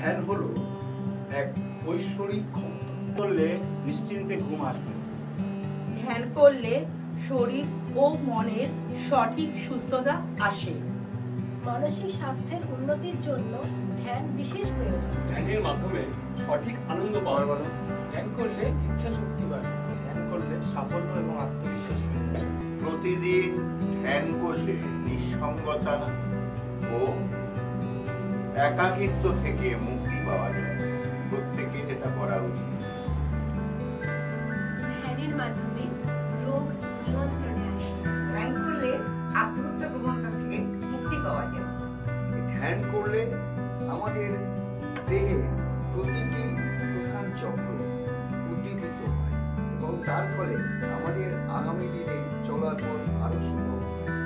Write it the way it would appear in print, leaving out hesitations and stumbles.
ধ্যান হলো এক ঐশ্বরিক ক্ষমতা। করলে নিশ্চিন্তে ঘুম আসবে। ধ্যান করলে শরীর ও মনের সঠিক সুস্থতা আসে। মানসিক স্বাস্থ্যের উন্নতির জন্য ধ্যান বিশেষ প্রয়োজন। ধ্যানের মাধ্যমে সঠিক আনন্দ পাওয়া যায়। ধ্যান করলে ইচ্ছা শক্তি বাড়ে। ধ্যান করলে সাফল্য এবং আত্মবিশ্বাস ফিরে। প্রতিদিন ধ্যান করলে নিঃসঙ্গতা ও একাকিত্ব থেকে মুক্তি পাওয়া যায়। প্রত্যেকে এটা করা উচিত। ধ্যানের মাধ্যমে রোগ নিয়ন্ত্রণে আসে। ধ্যান করলে আত্মহত্যা প্রবণতা থেকে মুক্তি পাওয়া যায়। ধ্যান করলে আমাদের দেহে প্রতিটি প্রধান চক্র উদ্দীপিত হয় এবং তার ফলে আমাদের আগামী দিনে চলার পথ আরো সুগম হয়।